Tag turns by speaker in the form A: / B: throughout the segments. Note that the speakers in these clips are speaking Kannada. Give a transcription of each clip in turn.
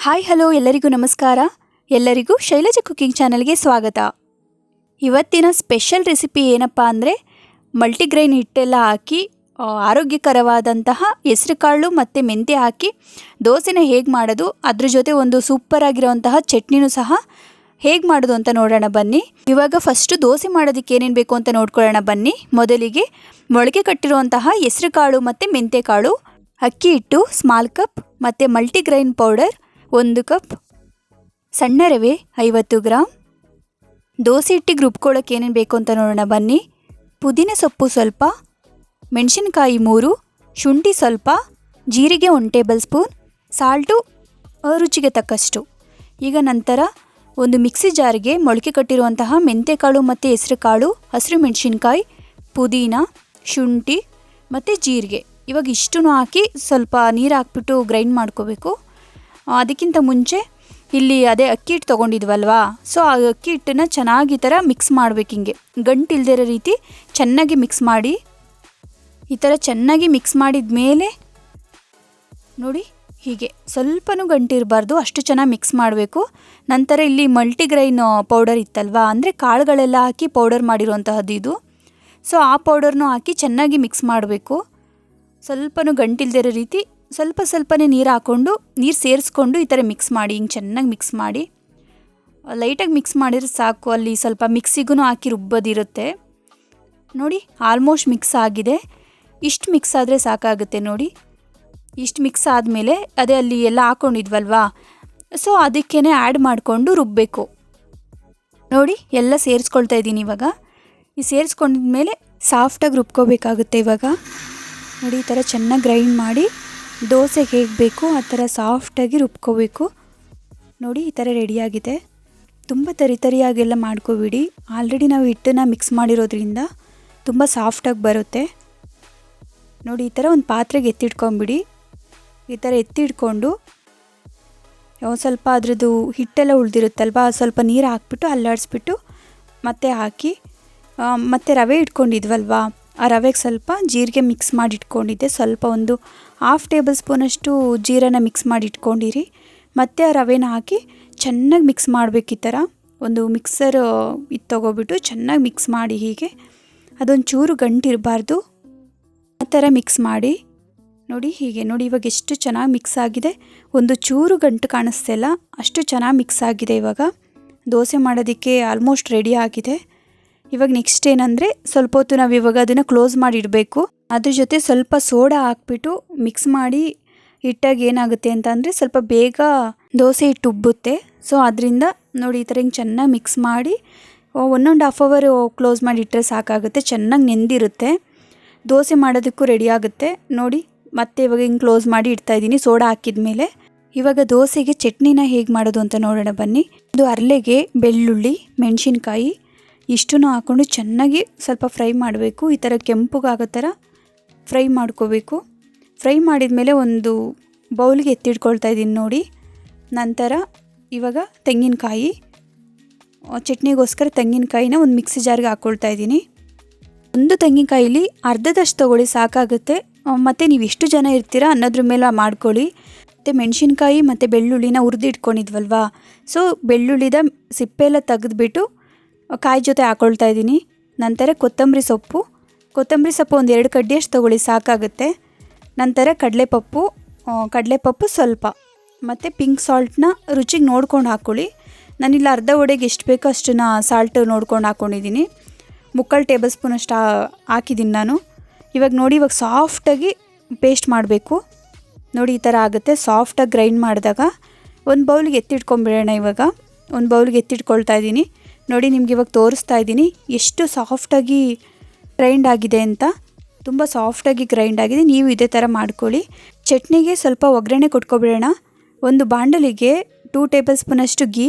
A: ಹಾಯ್ ಹಲೋ ಎಲ್ಲರಿಗೂ ನಮಸ್ಕಾರ. ಎಲ್ಲರಿಗೂ ಶೈಲಜಾ ಕುಕಿಂಗ್ ಚಾನಲ್ಗೆ ಸ್ವಾಗತ. ಇವತ್ತಿನ ಸ್ಪೆಷಲ್ ರೆಸಿಪಿ ಏನಪ್ಪ ಅಂದರೆ ಮಲ್ಟಿಗ್ರೈನ್ ಹಿಟ್ಟೆಲ್ಲ ಹಾಕಿ ಆರೋಗ್ಯಕರವಾದಂತಹ ಹೆಸರುಕಾಳು ಮತ್ತು ಮೆಂತ್ಯ ಹಾಕಿ ದೋಸೆನ ಹೇಗೆ ಮಾಡೋದು, ಅದ್ರ ಜೊತೆ ಒಂದು ಸೂಪರ್ ಆಗಿರುವಂತಹ ಚಟ್ನಿನೂ ಸಹ ಹೇಗೆ ಮಾಡೋದು ಅಂತ ನೋಡೋಣ ಬನ್ನಿ. ಇವಾಗ ಫಸ್ಟು ದೋಸೆ ಮಾಡೋದಕ್ಕೆ ಏನೇನು ಬೇಕು ಅಂತ ನೋಡ್ಕೊಳ್ಳೋಣ ಬನ್ನಿ. ಮೊದಲಿಗೆ ಮೊಳಕೆ ಕಟ್ಟಿರುವಂತಹ ಹೆಸರುಕಾಳು ಮತ್ತು ಮೆಂತ್ಯಕಾಳು, ಅಕ್ಕಿ ಹಿಟ್ಟು ಸ್ಮಾಲ್ ಕಪ್ ಮತ್ತು ಮಲ್ಟಿಗ್ರೈನ್ ಪೌಡರ್ 1 ಕಪ್, ಸಣ್ಣ ರವೆ 50 ಗ್ರಾಮ್. ದೋಸೆ ಹಿಟ್ಟಿಗೆ ರುಬ್ಕೊಳ್ಳೋಕೆ ಏನೇನು ಬೇಕು ಅಂತ ನೋಡೋಣ ಬನ್ನಿ. ಪುದೀನ ಸೊಪ್ಪು ಸ್ವಲ್ಪ, ಮೆಣಸಿನ್ಕಾಯಿ 3, ಶುಂಠಿ ಸ್ವಲ್ಪ, ಜೀರಿಗೆ 1 ಟೇಬಲ್ ಸ್ಪೂನ್, ಸಾಲ್ಟು ರುಚಿಗೆ ತಕ್ಕಷ್ಟು. ಈಗ ನಂತರ ಒಂದು ಮಿಕ್ಸಿ ಜಾರ್ಗೆ ಮೊಳಕೆ ಕಟ್ಟಿರುವಂತಹ ಮೆಂತ್ಯಕಾಳು ಮತ್ತು ಹೆಸರುಕಾಳು, ಹಸಿರು ಮೆಣಸಿನ್ಕಾಯಿ, ಪುದೀನ, ಶುಂಠಿ ಮತ್ತು ಜೀರಿಗೆ, ಇವಾಗ ಇಷ್ಟನ್ನು ಹಾಕಿ ಸ್ವಲ್ಪ ನೀರು ಹಾಕ್ಬಿಟ್ಟು ಗ್ರೈಂಡ್ ಮಾಡ್ಕೋಬೇಕು. ಅದಕ್ಕಿಂತ ಮುಂಚೆ ಇಲ್ಲಿ ಅದೇ ಅಕ್ಕಿ ಹಿಟ್ಟು ತೊಗೊಂಡಿದ್ವಲ್ವಾ, ಸೊ ಆ ಅಕ್ಕಿ ಹಿಟ್ಟನ್ನು ಚೆನ್ನಾಗಿ ಈ ಥರ ಮಿಕ್ಸ್ ಮಾಡಬೇಕು. ಹಿಂಗೆ ಗಂಟು ಇಲ್ದಿರೋ ರೀತಿ ಚೆನ್ನಾಗಿ ಮಿಕ್ಸ್ ಮಾಡಿ. ಈ ಥರ ಚೆನ್ನಾಗಿ ಮಿಕ್ಸ್ ಮಾಡಿದ ಮೇಲೆ ನೋಡಿ, ಹೀಗೆ ಸ್ವಲ್ಪನೂ ಗಂಟಿರಬಾರ್ದು, ಅಷ್ಟು ಚೆನ್ನಾಗಿ ಮಿಕ್ಸ್ ಮಾಡಬೇಕು. ನಂತರ ಇಲ್ಲಿ ಮಲ್ಟಿಗ್ರೈನ್ ಪೌಡರ್ ಇತ್ತಲ್ವಾ, ಅಂದರೆ ಕಾಳುಗಳೆಲ್ಲ ಹಾಕಿ ಪೌಡರ್ ಮಾಡಿರುವಂತಹದ್ದು ಇದು. ಸೊ ಆ ಪೌಡರ್ನೂ ಹಾಕಿ ಚೆನ್ನಾಗಿ ಮಿಕ್ಸ್ ಮಾಡಬೇಕು. ಸ್ವಲ್ಪನೂ ಗಂಟಿಲ್ದಿರೋ ರೀತಿ ಸ್ವಲ್ಪನೇ ನೀರು ಹಾಕ್ಕೊಂಡು, ನೀರು ಸೇರಿಸ್ಕೊಂಡು ಈ ಥರ ಮಿಕ್ಸ್ ಮಾಡಿ. ಹಿಂಗೆ ಚೆನ್ನಾಗಿ ಮಿಕ್ಸ್ ಮಾಡಿ, ಲೈಟಾಗಿ ಮಿಕ್ಸ್ ಮಾಡಿದ್ರೆ ಸಾಕು. ಅಲ್ಲಿ ಸ್ವಲ್ಪ ಮಿಕ್ಸಿಗೂ ಹಾಕಿ ರುಬ್ಬೋದಿರುತ್ತೆ ನೋಡಿ. ಆಲ್ಮೋಸ್ಟ್ ಮಿಕ್ಸ್ ಆಗಿದೆ. ಇಷ್ಟು ಮಿಕ್ಸ್ ಆದರೆ ಸಾಕಾಗುತ್ತೆ ನೋಡಿ. ಇಷ್ಟು ಮಿಕ್ಸ್ ಆದಮೇಲೆ ಅದೇ ಅಲ್ಲಿ ಎಲ್ಲ ಹಾಕ್ಕೊಂಡಿದ್ವಲ್ವಾ, ಸೊ ಅದಕ್ಕೇ ಆ್ಯಡ್ ಮಾಡಿಕೊಂಡು ರುಬ್ಬಬೇಕು ನೋಡಿ. ಎಲ್ಲ ಸೇರಿಸ್ಕೊಳ್ತಾ ಇದ್ದೀನಿ ಇವಾಗ. ಈ ಸೇರಿಸ್ಕೊಂಡಿದ್ಮೇಲೆ ಸಾಫ್ಟಾಗಿ ರುಬ್ಕೋಬೇಕಾಗುತ್ತೆ. ಇವಾಗ ನೋಡಿ, ಈ ಥರ ಚೆನ್ನಾಗಿ ಗ್ರೈಂಡ್ ಮಾಡಿ ದೋಸೆಗೆ ಹೇಗೆ ಬೇಕು ಆ ಥರ ಸಾಫ್ಟಾಗಿ ರುಬ್ಕೋಬೇಕು ನೋಡಿ. ಈ ಥರ ರೆಡಿಯಾಗಿದೆ. ತುಂಬ ತರಿಯಾಗೆಲ್ಲ ಮಾಡ್ಕೋಬಿಡಿ. ಆಲ್ರೆಡಿ ನಾವು ಹಿಟ್ಟನ್ನು ಮಿಕ್ಸ್ ಮಾಡಿರೋದ್ರಿಂದ ತುಂಬ ಸಾಫ್ಟಾಗಿ ಬರುತ್ತೆ ನೋಡಿ. ಈ ಥರ ಒಂದು ಪಾತ್ರೆಗೆ ಎತ್ತಿಟ್ಕೊಂಬಿಡಿ. ಈ ಥರ ಎತ್ತಿಟ್ಕೊಂಡು ಸ್ವಲ್ಪ ಅದ್ರದ್ದು ಹಿಟ್ಟೆಲ್ಲ ಉಳಿದಿರುತ್ತಲ್ವ, ಸ್ವಲ್ಪ ನೀರು ಹಾಕ್ಬಿಟ್ಟು ಅಲ್ಲಾಡಿಸ್ಬಿಟ್ಟು ಮತ್ತೆ ಹಾಕಿ, ಮತ್ತು ರವೆ ಇಟ್ಕೊಂಡಿದ್ವಲ್ವಾ, ಆ ರವೆಗೆ ಸ್ವಲ್ಪ ಜೀರಿಗೆ ಮಿಕ್ಸ್ ಮಾಡಿ ಇಟ್ಕೊಂಡಿದ್ದೆ. ಸ್ವಲ್ಪ ಒಂದು 1/2 ಟೇಬಲ್ ಸ್ಪೂನಷ್ಟು ಜೀರನ್ನ ಮಿಕ್ಸ್ ಮಾಡಿ ಇಟ್ಕೊಂಡಿರಿ. ಮತ್ತು ಆ ರವೆನ ಹಾಕಿ ಚೆನ್ನಾಗಿ ಮಿಕ್ಸ್ ಮಾಡಬೇಕು. ಈ ಥರ ಒಂದು ಮಿಕ್ಸರ್ ಇದು ತೊಗೊಬಿಟ್ಟು ಚೆನ್ನಾಗಿ ಮಿಕ್ಸ್ ಮಾಡಿ. ಹೀಗೆ ಅದೊಂದು ಚೂರು ಗಂಟಿರಬಾರ್ದು, ಆ ಥರ ಮಿಕ್ಸ್ ಮಾಡಿ ನೋಡಿ. ಹೀಗೆ ನೋಡಿ, ಇವಾಗ ಎಷ್ಟು ಚೆನ್ನಾಗಿ ಮಿಕ್ಸ್ ಆಗಿದೆ. ಒಂದು ಚೂರು ಗಂಟು ಕಾಣಿಸ್ತಿಲ್ಲ, ಅಷ್ಟು ಚೆನ್ನಾಗಿ ಮಿಕ್ಸ್ ಆಗಿದೆ. ಇವಾಗ ದೋಸೆ ಮಾಡೋದಕ್ಕೆ ಆಲ್ಮೋಸ್ಟ್ ರೆಡಿ ಆಗಿದೆ. ಇವಾಗ ನೆಕ್ಸ್ಟ್ ಏನಂದರೆ, ಸ್ವಲ್ಪ ಹೊತ್ತು ನಾವು ಇವಾಗ ಅದನ್ನು ಕ್ಲೋಸ್ ಮಾಡಿ ಇಡಬೇಕು. ಅದ್ರ ಜೊತೆ ಸ್ವಲ್ಪ ಸೋಡಾ ಹಾಕ್ಬಿಟ್ಟು ಮಿಕ್ಸ್ ಮಾಡಿ ಇಟ್ಟಾಗ ಏನಾಗುತ್ತೆ ಅಂತ ಅಂದರೆ ಸ್ವಲ್ಪ ಬೇಗ ದೋಸೆ ಹಿಟ್ಟು ಉಬ್ಬುತ್ತೆ. ಸೊ ಅದರಿಂದ ನೋಡಿ, ಈ ಥರ ಹಿಂಗೆ ಚೆನ್ನಾಗಿ ಮಿಕ್ಸ್ ಮಾಡಿ 1.5 ಅವರ್ ಕ್ಲೋಸ್ ಮಾಡಿ ಇಟ್ಟರೆ ಸಾಕಾಗುತ್ತೆ. ಚೆನ್ನಾಗಿ ನೆಂದಿರುತ್ತೆ, ದೋಸೆ ಮಾಡೋದಕ್ಕೂ ರೆಡಿ ಆಗುತ್ತೆ ನೋಡಿ. ಮತ್ತೆ ಇವಾಗ ಹಿಂಗೆ ಕ್ಲೋಸ್ ಮಾಡಿ ಇಡ್ತಾಯಿದ್ದೀನಿ ಸೋಡಾ ಹಾಕಿದ ಮೇಲೆ. ಇವಾಗ ದೋಸೆಗೆ ಚಟ್ನಿನ ಹೇಗೆ ಮಾಡೋದು ಅಂತ ನೋಡೋಣ ಬನ್ನಿ. ಇದು ಅರ್ಲೆಗೆ ಬೆಳ್ಳುಳ್ಳಿ, ಮೆಣಸಿನ್ಕಾಯಿ ಇಷ್ಟನ್ನು ಹಾಕ್ಕೊಂಡು ಚೆನ್ನಾಗಿ ಸ್ವಲ್ಪ ಫ್ರೈ ಮಾಡಬೇಕು. ಈ ಥರ ಕೆಂಪುಗಾಗೋ ಥರ ಫ್ರೈ ಮಾಡ್ಕೋಬೇಕು. ಫ್ರೈ ಮಾಡಿದ ಮೇಲೆ ಒಂದು ಬೌಲ್ಗೆ ಎತ್ತಿಟ್ಕೊಳ್ತಾ ಇದ್ದೀನಿ ನೋಡಿ. ನಂತರ ಇವಾಗ ತೆಂಗಿನಕಾಯಿ, ಚಟ್ನಿಗೋಸ್ಕರ ತೆಂಗಿನಕಾಯಿನ ಒಂದು ಮಿಕ್ಸಿ ಜಾರ್ಗೆ ಹಾಕ್ಕೊಳ್ತಾ ಇದ್ದೀನಿ. ಒಂದು ತೆಂಗಿನಕಾಯಿಲಿ ಅರ್ಧದಷ್ಟು ತೊಗೊಳ್ಳಿ ಸಾಕಾಗುತ್ತೆ. ಮತ್ತು ನೀವು ಎಷ್ಟು ಜನ ಇರ್ತೀರಾ ಅನ್ನೋದ್ರ ಮೇಲೆ ಮಾಡ್ಕೊಳ್ಳಿ. ಮತ್ತು ಮೆಣಸಿನ್ಕಾಯಿ ಮತ್ತು ಬೆಳ್ಳುಳ್ಳಿನ ಹುರಿದಿಟ್ಕೊಂಡಿದ್ವಲ್ವಾ, ಸೊ ಬೆಳ್ಳುಳ್ಳಿದ ಸಿಪ್ಪೆಲ್ಲ ತೆಗೆದ್ಬಿಟ್ಟು ಕಾಯಿ ಜೊತೆ ಹಾಕ್ಕೊಳ್ತಾ ಇದ್ದೀನಿ. ನಂತರ ಕೊತ್ತಂಬರಿ ಸೊಪ್ಪು ಒಂದು 2 ಕಡ್ಡಿಯಷ್ಟು ತೊಗೊಳ್ಳಿ ಸಾಕಾಗುತ್ತೆ. ನಂತರ ಕಡಲೆಪಪ್ಪು ಸ್ವಲ್ಪ, ಮತ್ತು ಪಿಂಕ್ ಸಾಲ್ಟ್ನ ರುಚಿಗೆ ನೋಡ್ಕೊಂಡು ಹಾಕ್ಕೊಳ್ಳಿ. ನಾನಿಲ್ಲಿ ಅರ್ಧ ವಡೆಗೆ ಎಷ್ಟು ಬೇಕೋ ಅಷ್ಟನ್ನು ಸಾಲ್ಟ್ ನೋಡ್ಕೊಂಡು ಹಾಕ್ಕೊಂಡಿದ್ದೀನಿ. 3/4 ಟೇಬಲ್ ಸ್ಪೂನ್ ಅಷ್ಟು ಹಾಕಿದ್ದೀನಿ ನಾನು. ಇವಾಗ ನೋಡಿ, ಇವಾಗ ಸಾಫ್ಟಾಗಿ ಪೇಸ್ಟ್ ಮಾಡಬೇಕು ನೋಡಿ. ಈ ಥರ ಆಗುತ್ತೆ ಸಾಫ್ಟಾಗಿ ಗ್ರೈಂಡ್ ಮಾಡಿದಾಗ. ಒಂದು ಬೌಲ್ಗೆ ಎತ್ತಿಟ್ಕೊಂಬಿಡೋಣ. ಇವಾಗ ಒಂದು ಬೌಲ್ಗೆ ಎತ್ತಿಟ್ಕೊಳ್ತಾ ಇದ್ದೀನಿ ನೋಡಿ. ನಿಮ್ಗೆ ಇವಾಗ ತೋರಿಸ್ತಾ ಇದ್ದೀನಿ ಎಷ್ಟು ಸಾಫ್ಟಾಗಿ ಗ್ರೈಂಡ್ ಆಗಿದೆ ಅಂತ. ತುಂಬ ಸಾಫ್ಟಾಗಿ ಗ್ರೈಂಡ್ ಆಗಿದೆ. ನೀವು ಇದೇ ಥರ ಮಾಡ್ಕೊಳ್ಳಿ. ಚಟ್ನಿಗೆ ಸ್ವಲ್ಪ ಒಗ್ಗರಣೆ ಕೊಟ್ಕೊಬಿಡೋಣ. ಒಂದು ಬಾಣಲಿಗೆ 2 ಟೇಬಲ್ ಸ್ಪೂನಷ್ಟು ಗೀ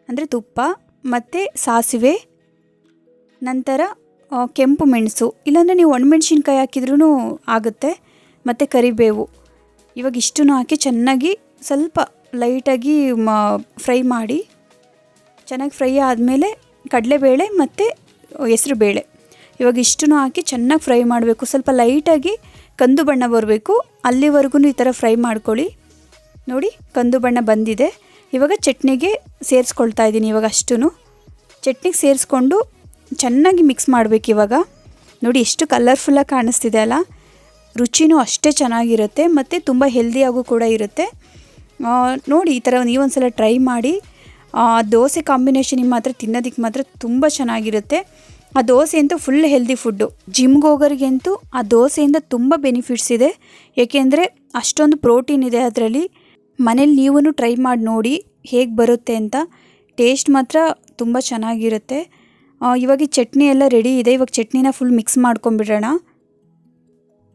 A: ಅಂದರೆ ತುಪ್ಪ, ಮತ್ತು ಸಾಸಿವೆ, ನಂತರ ಕೆಂಪು ಮೆಣಸು, ಇಲ್ಲಾಂದರೆ ನೀವು ಒಣಮೆಣ್ಸಿನ್ಕಾಯಿ ಹಾಕಿದ್ರೂ ಆಗುತ್ತೆ, ಮತ್ತು ಕರಿಬೇವು. ಇವಾಗ ಇಷ್ಟನ್ನು ಹಾಕಿ ಚೆನ್ನಾಗಿ ಸ್ವಲ್ಪ ಲೈಟಾಗಿ ಫ್ರೈ ಮಾಡಿ. ಚೆನ್ನಾಗಿ ಫ್ರೈ ಆದಮೇಲೆ ಕಡಲೆಬೇಳೆ ಮತ್ತು ಹೆಸರುಬೇಳೆ ಇವಾಗ ಇಷ್ಟನ್ನು ಹಾಕಿ ಚೆನ್ನಾಗಿ ಫ್ರೈ ಮಾಡಬೇಕು. ಸ್ವಲ್ಪ ಲೈಟಾಗಿ ಕಂದು ಬಣ್ಣ ಬರಬೇಕು, ಅಲ್ಲಿವರೆಗೂ ಈ ಥರ ಫ್ರೈ ಮಾಡ್ಕೊಳ್ಳಿ. ನೋಡಿ ಕಂದು ಬಣ್ಣ ಬಂದಿದೆ. ಇವಾಗ ಚಟ್ನಿಗೆ ಸೇರಿಸ್ಕೊಳ್ತಾ ಇದ್ದೀನಿ. ಇವಾಗ ಅಷ್ಟೂ ಚಟ್ನಿಗೆ ಸೇರಿಸ್ಕೊಂಡು ಚೆನ್ನಾಗಿ ಮಿಕ್ಸ್ ಮಾಡಬೇಕು. ಇವಾಗ ನೋಡಿ ಎಷ್ಟು ಕಲರ್ಫುಲ್ಲಾಗಿ ಕಾಣಿಸ್ತಿದೆ ಅಲ್ಲ. ರುಚಿನೂ ಅಷ್ಟೇ ಚೆನ್ನಾಗಿರುತ್ತೆ ಮತ್ತು ತುಂಬ ಹೆಲ್ದಿಯಾಗೂ ಕೂಡ ಇರುತ್ತೆ. ನೋಡಿ ಈ ಥರ ನೀವೊಂದು ಸಲ ಟ್ರೈ ಮಾಡಿ. ದೋಸೆ ಕಾಂಬಿನೇಷನಿಗೆ ಮಾತ್ರ ತಿನ್ನೋದಕ್ಕೆ ಮಾತ್ರ ತುಂಬ ಚೆನ್ನಾಗಿರುತ್ತೆ. ಆ ದೋಸೆ ಅಂತೂ ಫುಲ್ ಹೆಲ್ದಿ ಫುಡ್ಡು. ಜಿಮ್ಗೆ ಹೋಗೋರಿಗಂತೂ ಆ ದೋಸೆಯಿಂದ ತುಂಬ ಬೆನಿಫಿಟ್ಸ್ ಇದೆ. ಏಕೆಂದರೆ ಅಷ್ಟೊಂದು ಪ್ರೋಟೀನ್ ಇದೆ ಅದರಲ್ಲಿ. ಮನೇಲಿ ನೀವೂ ಟ್ರೈ ಮಾಡಿ ನೋಡಿ ಹೇಗೆ ಬರುತ್ತೆ ಅಂತ. ಟೇಸ್ಟ್ ಮಾತ್ರ ತುಂಬ ಚೆನ್ನಾಗಿರುತ್ತೆ. ಇವಾಗ ಈ ಚಟ್ನಿ ಎಲ್ಲ ರೆಡಿ ಇದೆ. ಇವಾಗ ಚಟ್ನಿನ ಫುಲ್ ಮಿಕ್ಸ್ ಮಾಡ್ಕೊಂಬಿಡೋಣ.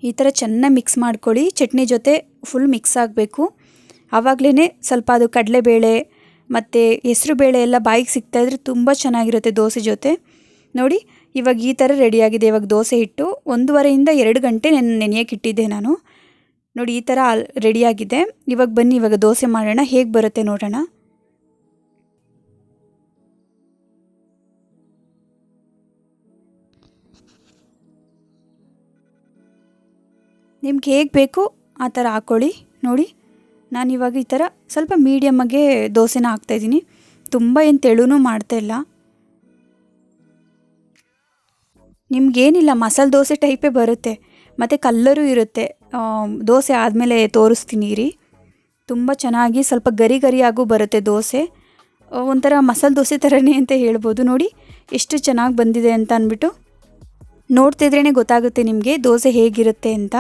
A: ಈ ಥರ ಚೆನ್ನಾಗಿ ಮಿಕ್ಸ್ ಮಾಡ್ಕೊಳ್ಳಿ. ಚಟ್ನಿ ಜೊತೆ ಫುಲ್ ಮಿಕ್ಸ್ ಆಗಬೇಕು. ಆವಾಗಲೇ ಸ್ವಲ್ಪ ಅದು ಕಡಲೆಬೇಳೆ ಮತ್ತು ಹೆಸರು ಬೇಳೆ ಎಲ್ಲ ಬಾಯಿಗೆ ಸಿಗ್ತಾಯಿದ್ರೆ ತುಂಬ ಚೆನ್ನಾಗಿರುತ್ತೆ ದೋಸೆ ಜೊತೆ. ನೋಡಿ ಇವಾಗ ಈ ಥರ ರೆಡಿಯಾಗಿದೆ. ಇವಾಗ ದೋಸೆ ಹಿಟ್ಟು 1.5 to 2 ಗಂಟೆ ನೆನೆಯೋಕೆ ಇಟ್ಟಿದ್ದೆ ನಾನು. ನೋಡಿ ಈ ಥರ ರೆಡಿಯಾಗಿದೆ. ಇವಾಗ ಬನ್ನಿ ಇವಾಗ ದೋಸೆ ಮಾಡೋಣ, ಹೇಗೆ ಬರುತ್ತೆ ನೋಡೋಣ. ನಿಮ್ಗೆ ಹೇಗೆ ಬೇಕು ಆ ಥರ ಹಾಕ್ಕೊಳ್ಳಿ. ನೋಡಿ ನಾನಿವಾಗ ಈ ಥರ ಸ್ವಲ್ಪ ಮೀಡಿಯಮ್ಮಾಗೆ ದೋಸೆನ ಹಾಕ್ತಾಯಿದ್ದೀನಿ. ತುಂಬ ಏನು ತೆಳುನೂ ಮಾಡ್ತಾಯಿಲ್ಲ. ನಿಮಗೇನಿಲ್ಲ, ಮಸಾಲೆ ದೋಸೆ ಟೈಪೇ ಬರುತ್ತೆ ಮತ್ತು ಕಲ್ಲರೂ ಇರುತ್ತೆ. ದೋಸೆ ಆದಮೇಲೆ ತೋರಿಸ್ತೀನಿ ರೀ. ತುಂಬ ಚೆನ್ನಾಗಿ ಸ್ವಲ್ಪ ಗರಿ ಗರಿಯಾಗೂ ಬರುತ್ತೆ ದೋಸೆ. ಒಂಥರ ಮಸಾಲೆ ದೋಸೆ ಥರನೇ ಅಂತ ಹೇಳ್ಬೋದು. ನೋಡಿ ಎಷ್ಟು ಚೆನ್ನಾಗಿ ಬಂದಿದೆ ಅಂತ ಅಂದ್ಬಿಟ್ಟು. ನೋಡ್ತಿದ್ರೇ ಗೊತ್ತಾಗುತ್ತೆ ನಿಮಗೆ ದೋಸೆ ಹೇಗಿರುತ್ತೆ ಅಂತ.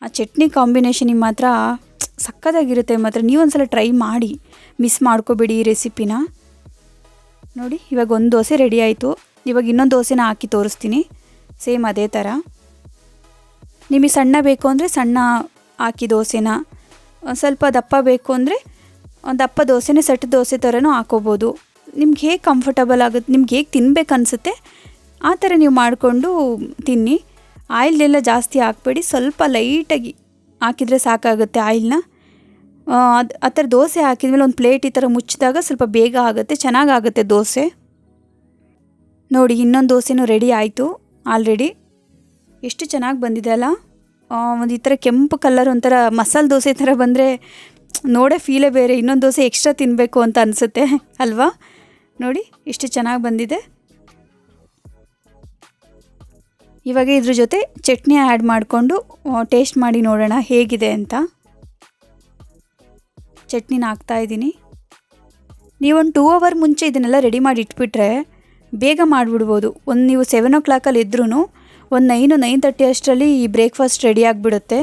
A: ಆ ಚಟ್ನಿ ಕಾಂಬಿನೇಷನಿಗೆ ಮಾತ್ರ ಸಕ್ಕತ್ತಾಗಿರುತ್ತೆ. ಮಾತ್ರ ನೀವೊಂದ್ಸಲ ಟ್ರೈ ಮಾಡಿ, ಮಿಸ್ ಮಾಡ್ಕೋಬೇಡಿ ಈ ರೆಸಿಪಿನ. ನೋಡಿ ಇವಾಗ ಒಂದು ದೋಸೆ ರೆಡಿ ಆಯಿತು. ಇವಾಗ ಇನ್ನೊಂದು ದೋಸೆನ ಹಾಕಿ ತೋರಿಸ್ತೀನಿ. ಸೇಮ್ ಅದೇ ಥರ. ನಿಮಗೆ ಸಣ್ಣ ಬೇಕು ಅಂದರೆ ಸಣ್ಣ ಹಾಕಿ ದೋಸೆನ, ಸ್ವಲ್ಪ ದಪ್ಪ ಬೇಕು ಅಂದರೆ ದಪ್ಪ ದೋಸೆನೇ ಸೆಟ್ ದೋಸೆ ಥರನೂ ಹಾಕೋಬೋದು. ನಿಮ್ಗೆ ಹೇಗೆ ಕಂಫರ್ಟಬಲ್ ಆಗುತ್ತೆ, ನಿಮ್ಗೆ ಹೇಗೆ ತಿನ್ಬೇಕು ಅನಿಸುತ್ತೆ ಆ ಥರ ನೀವು ಮಾಡಿಕೊಂಡು ತಿನ್ನಿ. ಆಯಿಲೆಲ್ಲ ಜಾಸ್ತಿ ಹಾಕಬೇಡಿ, ಸ್ವಲ್ಪ ಲೈಟಾಗಿ ಹಾಕಿದರೆ ಸಾಕಾಗುತ್ತೆ ಆಯಿಲ್ನ. ಆ ಥರ ದೋಸೆ ಹಾಕಿದ್ಮೇಲೆ ಒಂದು ಪ್ಲೇಟ್ ಈ ಥರ ಮುಚ್ಚಿದಾಗ ಸ್ವಲ್ಪ ಬೇಗ ಆಗುತ್ತೆ, ಚೆನ್ನಾಗಾಗುತ್ತೆ ದೋಸೆ. ನೋಡಿ ಇನ್ನೊಂದು ದೋಸೆನೂ ರೆಡಿ ಆಯಿತು ಆಲ್ರೆಡಿ. ಎಷ್ಟು ಚೆನ್ನಾಗಿ ಬಂದಿದೆ ಅಲ್ಲ. ಒಂದು ಈ ಥರ ಕೆಂಪು ಕಲರ್ ಒಂಥರ ಮಸಾಲೆ ದೋಸೆ ಥರ ಬಂದರೆ ನೋಡೇ ಫೀಲೇ ಬೇರೆ. ಇನ್ನೊಂದು ದೋಸೆ ಎಕ್ಸ್ಟ್ರಾ ತಿನ್ನಬೇಕು ಅಂತ ಅನಿಸುತ್ತೆ ಅಲ್ವಾ. ನೋಡಿ ಎಷ್ಟು ಚೆನ್ನಾಗಿ ಬಂದಿದೆ. ಇವಾಗ ಇದ್ರ ಜೊತೆ ಚಟ್ನಿ ಆ್ಯಡ್ ಮಾಡಿಕೊಂಡು ಟೇಸ್ಟ್ ಮಾಡಿ ನೋಡೋಣ ಹೇಗಿದೆ ಅಂತ. ಚಟ್ನಿನ ಹಾಕ್ತಾಯಿದ್ದೀನಿ. ನೀವೊಂದು 2 hour ಮುಂಚೆ ಇದನ್ನೆಲ್ಲ ರೆಡಿ ಮಾಡಿ ಇಟ್ಬಿಟ್ರೆ ಬೇಗ ಮಾಡಿಬಿಡ್ಬೋದು. ನೀವು 7 o'clock ಇದ್ರೂ ಒಂದು 9-9:30 ಅಷ್ಟರಲ್ಲಿ ಈ ಬ್ರೇಕ್ಫಾಸ್ಟ್ ರೆಡಿ ಆಗಿಬಿಡುತ್ತೆ.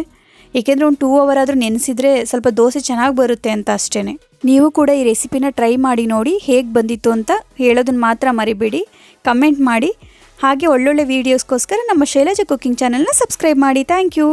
A: ಏಕೆಂದರೆ ಒಂದು 2 hour ಆದರೂ ನೆನೆಸಿದರೆ ಸ್ವಲ್ಪ ದೋಸೆ ಚೆನ್ನಾಗಿ ಬರುತ್ತೆ ಅಂತ ಅಷ್ಟೇ. ನೀವು ಕೂಡ ಈ ರೆಸಿಪಿನ ಟ್ರೈ ಮಾಡಿ ನೋಡಿ ಹೇಗೆ ಬಂದಿತ್ತು ಅಂತ ಹೇಳೋದನ್ನು ಮಾತ್ರ ಮರಿಬೇಡಿ. ಕಮೆಂಟ್ ಮಾಡಿ. ಹಾಗೆ ಒಳ್ಳೊಳ್ಳೆ ವೀಡಿಯೋಸ್ಗೋಸ್ಕರ ನಮ್ಮ ಶೈಲಜಾ ಕುಕಿಂಗ್ ಚಾನಲ್ನ ಸಬ್ಸ್ಕ್ರೈಬ್ ಮಾಡಿ. Thank you.